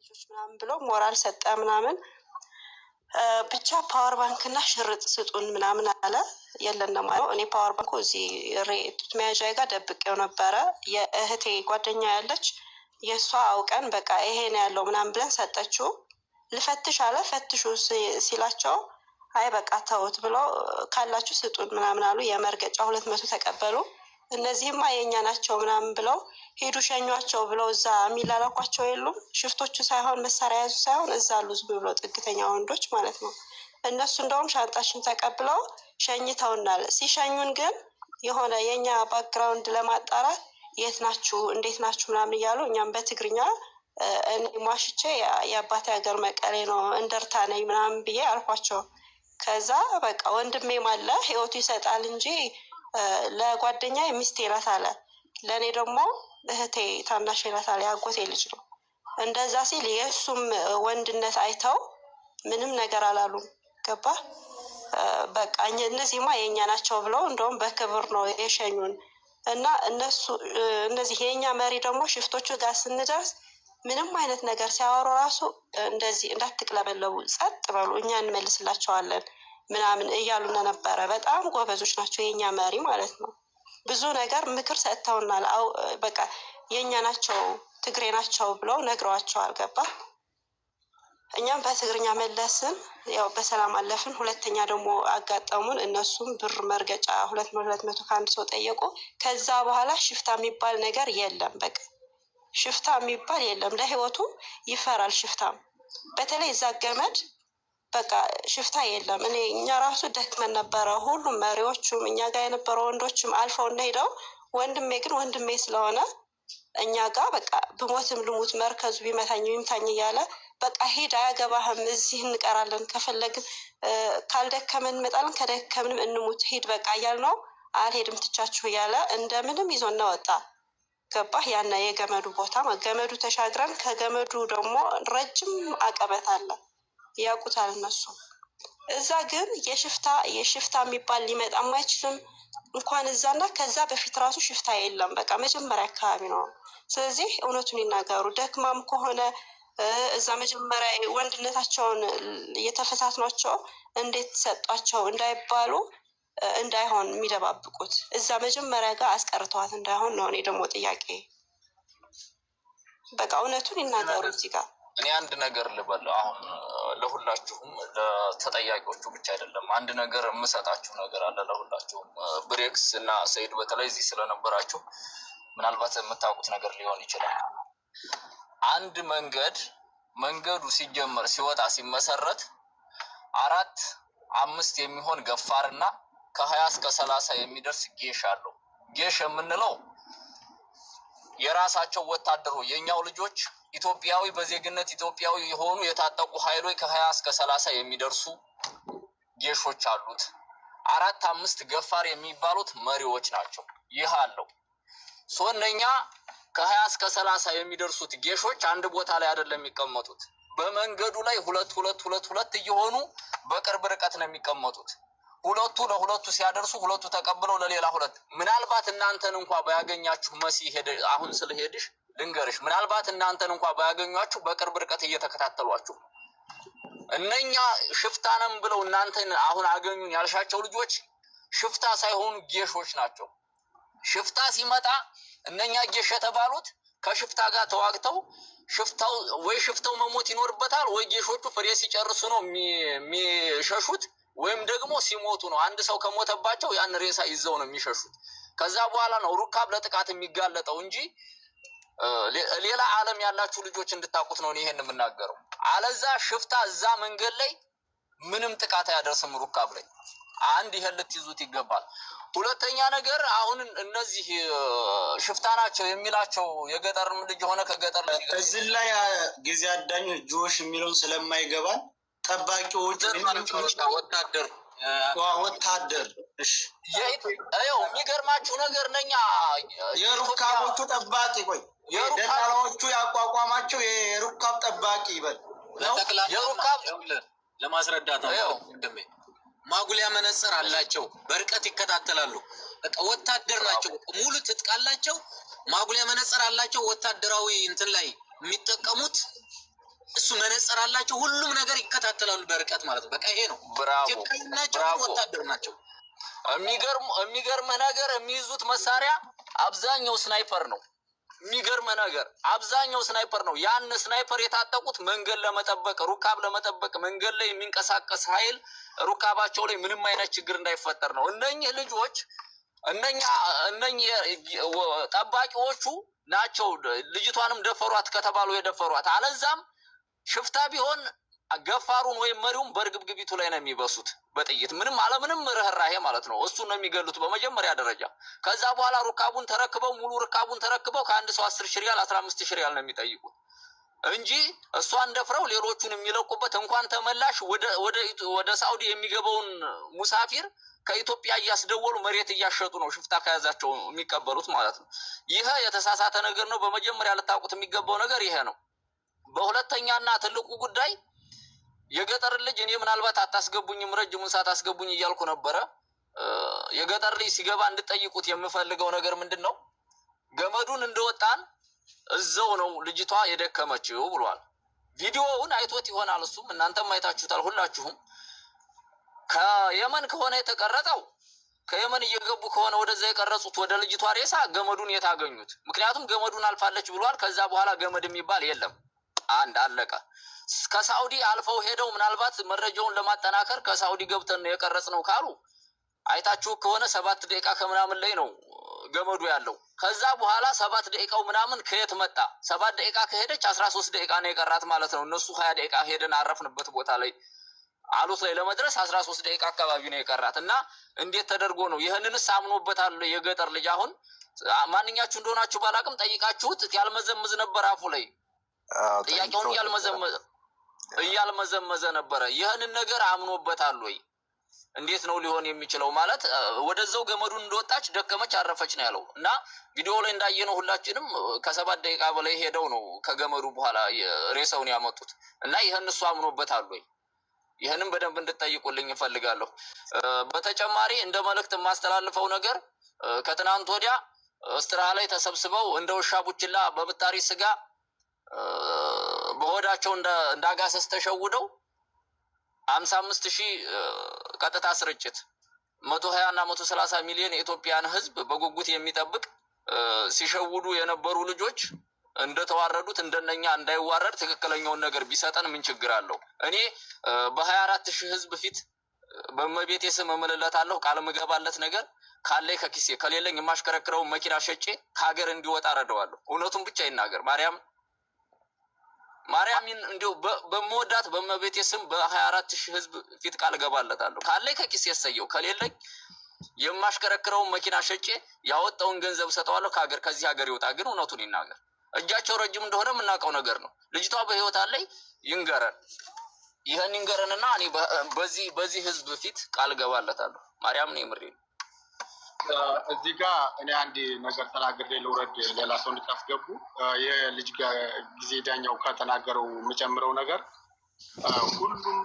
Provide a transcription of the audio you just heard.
ልጆች ምናምን ብሎ ሞራል ሰጠ ምናምን ብቻ ፓወር ባንክ እና ሽርጥ ስጡን ምናምን አለ። የለንም ማለት እኔ ፓወር ባንኩ እዚህ ጡት መያዣ ጋር ደብቄው ነበረ። የእህቴ ጓደኛ ያለች የእሷ አውቀን በቃ ይሄ ነው ያለው ምናምን ብለን ሰጠችው። ልፈትሽ አለ። ፈትሹ ሲላቸው አይ በቃ ተውት ብለው ካላችሁ ስጡን ምናምን አሉ። የመርገጫ 200 ተቀበሉ። እነዚህማ የኛ ናቸው ምናምን ብለው ሄዱ። ሸኟቸው ብለው እዛ የሚላላኳቸው የሉም ሽፍቶቹ ሳይሆን መሳሪያ ያዙ ሳይሆን እዛ አሉ ዝም ብለው ጥግተኛ ወንዶች ማለት ነው። እነሱ እንደውም ሻንጣችን ተቀብለው ሸኝተውናል። ሲሸኙን ግን የሆነ የኛ ባክግራውንድ ለማጣራት የት ናችሁ እንዴት ናችሁ ምናምን እያሉ እኛም በትግርኛ እኔ ሟሽቼ የአባቴ ሀገር መቀሌ ነው እንደርታ ነኝ ምናምን ብዬ አልኳቸው። ከዛ በቃ ወንድሜም አለ ህይወቱ ይሰጣል እንጂ ለጓደኛ ሚስቴ ናት አለ። ለእኔ ደግሞ እህቴ ታናሽ ናት አለ። ያጎቴ ልጅ ነው። እንደዛ ሲል የእሱም ወንድነት አይተው ምንም ነገር አላሉም። ገባ በቃ እነዚህማ የእኛ ናቸው ብለው እንደውም በክብር ነው የሸኙን። እና እነዚህ የእኛ መሪ ደግሞ ሽፍቶቹ ጋር ስንደርስ ምንም አይነት ነገር ሲያወሩ ራሱ እንደዚህ እንዳትቅለበለቡ ጸጥ በሉ እኛ እንመልስላቸዋለን ምናምን እያሉን ነበረ። በጣም ጎበዞች ናቸው የእኛ መሪ ማለት ነው። ብዙ ነገር ምክር ሰጥተውናል። በቃ የእኛ ናቸው ትግሬ ናቸው ብለው ነግረዋቸዋል። ገባ እኛም በትግርኛ መለስን፣ ያው በሰላም አለፍን። ሁለተኛ ደግሞ አጋጠሙን። እነሱም ብር መርገጫ 200 ከአንድ ሰው ጠየቁ። ከዛ በኋላ ሽፍታ የሚባል ነገር የለም። በቃ ሽፍታ የሚባል የለም። ለህይወቱ ይፈራል ሽፍታም። በተለይ እዛ ገመድ በቃ ሽፍታ የለም። እኛ ራሱ ደክመን ነበረ። ሁሉም መሪዎቹም እኛ ጋር የነበረው ወንዶችም አልፈው እንደሄደው ወንድሜ ግን ወንድሜ ስለሆነ እኛ ጋር በቃ ብሞትም ልሙት መርከዙ ቢመታኝ ይምታኝ እያለ በቃ ሄድ አያገባህም፣ እዚህ እንቀራለን፣ ከፈለግን ካልደከመን እንመጣለን፣ ከደከምንም እንሙት፣ ሄድ በቃ እያልነው አልሄድም ትቻችሁ እያለ እንደምንም ይዞና ወጣ። ገባህ ያና የገመዱ ቦታ ገመዱ ተሻግረን ከገመዱ ደግሞ ረጅም አቀበት አለ ያውቁታል እነሱ። እዛ ግን የሽፍታ የሚባል ሊመጣም አይችልም። እንኳን እዛና ከዛ በፊት ራሱ ሽፍታ የለም። በቃ መጀመሪያ አካባቢ ነው። ስለዚህ እውነቱን ይናገሩ። ደክማም ከሆነ እዛ መጀመሪያ ወንድነታቸውን እየተፈታትኗቸው እንዴት ሰጧቸው እንዳይባሉ እንዳይሆን የሚደባብቁት እዛ መጀመሪያ ጋር አስቀርተዋት እንዳይሆን ነው። እኔ ደግሞ ጥያቄ በቃ እውነቱን ይናገሩ እዚህ ጋር። እኔ አንድ ነገር ልበለው አሁን ለሁላችሁም ለተጠያቂዎቹ ብቻ አይደለም። አንድ ነገር የምሰጣችሁ ነገር አለ ለሁላችሁም። ብሬክስ እና ሰይድ በተለይ እዚህ ስለነበራችሁ ምናልባት የምታውቁት ነገር ሊሆን ይችላል። አንድ መንገዱ ሲጀመር ሲወጣ ሲመሰረት 4-5 የሚሆን ገፋርና ከ20 እስከ 30 የሚደርስ ጌሽ አለው። ጌሽ የምንለው የራሳቸው ወታደሩ የኛው ልጆች ኢትዮጵያዊ በዜግነት ኢትዮጵያዊ የሆኑ የታጠቁ ኃይሎች ከ20 እስከ 30 የሚደርሱ ጌሾች አሉት። 4-5 ገፋር የሚባሉት መሪዎች ናቸው። ይህ አለው ሶነኛ ከ20 እስከ 30 የሚደርሱት ጌሾች አንድ ቦታ ላይ አይደለም የሚቀመጡት። በመንገዱ ላይ ሁለት እየሆኑ በቅርብ ርቀት ነው የሚቀመጡት። ሁለቱ ለሁለቱ ሲያደርሱ ሁለቱ ተቀብለው ለሌላ ሁለት። ምናልባት እናንተን እንኳን ባያገኛችሁ መሲ አሁን ስለሄድሽ ልንገርሽ፣ ምናልባት እናንተን እንኳን ባያገኟችሁ በቅርብ ርቀት እየተከታተሏችሁ እነኛ ሽፍታንም ብለው እናንተን አሁን አገኙን ያልሻቸው ልጆች ሽፍታ ሳይሆኑ ጌሾች ናቸው። ሽፍታ ሲመጣ እነኛ ጌሽ የተባሉት ከሽፍታ ጋር ተዋግተው ሽፍታው መሞት ይኖርበታል ወይ ጌሾቹ ፍሬ ሲጨርሱ ነው የሚሸሹት ወይም ደግሞ ሲሞቱ ነው። አንድ ሰው ከሞተባቸው ያን ሬሳ ይዘው ነው የሚሸሹት። ከዛ በኋላ ነው ሩካብ ለጥቃት የሚጋለጠው እንጂ ሌላ ዓለም ያላችሁ ልጆች እንድታቁት ነው ይሄን የምናገረው። አለዛ ሽፍታ እዛ መንገድ ላይ ምንም ጥቃት አያደርስም ሩካብ ላይ። አንድ ይሄን ልትይዙት ይገባል። ሁለተኛ ነገር አሁን እነዚህ ሽፍታ ናቸው የሚላቸው የገጠርም ልጅ ሆነ ከገጠር እዚህ ላይ ጊዜ አዳኝ ጆሽ የሚለውን ስለማይገባን ጠባቂዎች ወታደር እሺ ያው የሚገርማችሁ ነገር ነኛ የሩካቦቹ ጠባቂ ቆይ የደላላዎቹ ያቋቋማቸው የሩካብ ጠባቂ ይበል ነው። የሩካብ ለማስረዳት ነው እንደም ማጉሊያ መነጽር አላቸው፣ በርቀት ይከታተላሉ። ወታደር ናቸው፣ ሙሉ ትጥቃላቸው፣ ማጉሊያ መነጽር አላቸው። ወታደራዊ እንትን ላይ የሚጠቀሙት መነጽር አላቸው። ሁሉም ነገር ይከታተላሉ በርቀት ማለት ነው። በቃ ይሄ ነው። ኢትዮጵያዊ ናቸው፣ ወታደር ናቸው። የሚገርምህ ነገር የሚይዙት መሳሪያ አብዛኛው ስናይፐር ነው። የሚገርምህ ነገር አብዛኛው ስናይፐር ነው። ያን ስናይፐር የታጠቁት መንገድ ለመጠበቅ ሩካብ ለመጠበቅ መንገድ ላይ የሚንቀሳቀስ ኃይል ሩካባቸው ላይ ምንም አይነት ችግር እንዳይፈጠር ነው። እነኚህ ልጆች እነኚህ ጠባቂዎቹ ናቸው ልጅቷንም ደፈሯት ከተባሉ የደፈሯት። አለዛም ሽፍታ ቢሆን ገፋሩን ወይም መሪውን በርግብግቢቱ ላይ ነው የሚበሱት በጥይት ምንም አለምንም ርህራሄ ማለት ነው። እሱ ነው የሚገሉት በመጀመሪያ ደረጃ። ከዛ በኋላ ሩካቡን ተረክበው ሙሉ ሩካቡን ተረክበው ከአንድ ሰው 10 ሪያል 15 ሪያል ነው የሚጠይቁት እንጂ እሷን ደፍረው ሌሎቹን የሚለቁበት እንኳን ተመላሽ ወደ ሳውዲ የሚገባውን ሙሳፊር ከኢትዮጵያ እያስደወሉ መሬት እያሸጡ ነው ሽፍታ ከያዛቸው የሚቀበሉት ማለት ነው። ይሄ የተሳሳተ ነገር ነው። በመጀመሪያ ልታውቁት የሚገባው ነገር ይሄ ነው። በሁለተኛና ትልቁ ጉዳይ የገጠር ልጅ እኔ ምናልባት አታስገቡኝም ረጅሙን ሰዓት አስገቡኝ እያልኩ ነበረ። የገጠር ልጅ ሲገባ እንድጠይቁት የምፈልገው ነገር ምንድነው? ገመዱን እንደወጣን እዛው ነው ልጅቷ የደከመችው ብሏል። ቪዲዮውን አይቶት ይሆናል እሱም እናንተም አይታችሁታል ሁላችሁም። ከየመን ከሆነ የተቀረጸው ከየመን እየገቡ ከሆነ ወደዛ የቀረጹት ወደ ልጅቷ ሬሳ ገመዱን የታገኙት ምክንያቱም ገመዱን አልፋለች ብሏል። ከዛ በኋላ ገመድ የሚባል የለም። አንድ አለቀ። ከሳውዲ አልፈው ሄደው ምናልባት መረጃውን ለማጠናከር ከሳውዲ ገብተን የቀረጽ ነው ካሉ አይታችሁ ከሆነ 7 ደቂቃ ከምናምን ላይ ነው ገመዱ ያለው። ከዛ በኋላ 7 ደቂቃው ምናምን ከየት መጣ? 7 ደቂቃ ከሄደች 13 ደቂቃ ነው የቀራት ማለት ነው። እነሱ 20 ደቂቃ ሄደን አረፍንበት ቦታ ላይ አሉት ላይ ለመድረስ 13 ደቂቃ አካባቢ ነው የቀራት እና እንዴት ተደርጎ ነው? ይሄንንስ አምኖበታል የገጠር ልጅ። አሁን ማንኛችሁ እንደሆናችሁ ባላቅም ጠይቃችሁት ያልመዘምዝ ነበር አፉ ላይ ጥያቄውን እያልመዘመዘ ነበረ። ይህንን ነገር አምኖበታል ወይ? እንዴት ነው ሊሆን የሚችለው? ማለት ወደዛው ገመዱን እንደወጣች ደከመች አረፈች ነው ያለው እና ቪዲዮ ላይ እንዳየነው ሁላችንም ከ7 ደቂቃ በላይ ሄደው ነው ከገመዱ በኋላ ሬሳውን ያመጡት እና ይህን እሱ አምኖበታል ወይ? ይህንን በደንብ እንድጠይቁልኝ እፈልጋለሁ። በተጨማሪ እንደ መልእክት የማስተላልፈው ነገር ከትናንት ወዲያ እስትራ ላይ ተሰብስበው እንደ ውሻ ቡችላ በብጣሪ ስጋ በሆዳቸው እንዳጋሰስ ተሸውደው 55,000 ቀጥታ ስርጭት 120 እና 130 ሚሊዮን የኢትዮጵያን ሕዝብ በጉጉት የሚጠብቅ ሲሸውዱ የነበሩ ልጆች እንደተዋረዱት እንደነኛ እንዳይዋረድ ትክክለኛውን ነገር ቢሰጠን ምን ችግር አለው? እኔ በ24,000 ሕዝብ ፊት በመቤቴ ስም እምልለታለሁ ቃል ምገባለት ነገር ካለኝ ከኪሴ ከሌለኝ የማሽከረክረው መኪና ሸጬ ከሀገር እንዲወጣ አረደዋለሁ። እውነቱን ብቻ ይናገር። ማርያምን እንዲው በመወዳት በመቤቴ ስም በ24,000 ሕዝብ ፊት ቃል ገባለታለሁ። ካለኝ ከኪሴ ያሰየው ከሌለኝ የማሽከረክረው መኪና ሸጬ ያወጣውን ገንዘብ ሰጠዋለሁ። ከዚህ ሀገር ይወጣ። ግን እውነቱን ይናገር። እጃቸው ረጅም እንደሆነ የምናውቀው ነገር ነው። ልጅቷ በህይወት አለኝ ይንገረን። ይሄን ይንገረንና እኔ በዚህ ሕዝብ ፊት ቃል ገባለታለሁ። ማርያም ነው ምሬ። እዚህ ጋር እኔ አንድ ነገር ተናግሬ ልውረድ፣ ሌላ ሰው እንድታስገቡ። የልጅ ጊዜ ዳኛው ከተናገረው የምጨምረው ነገር ሁሉም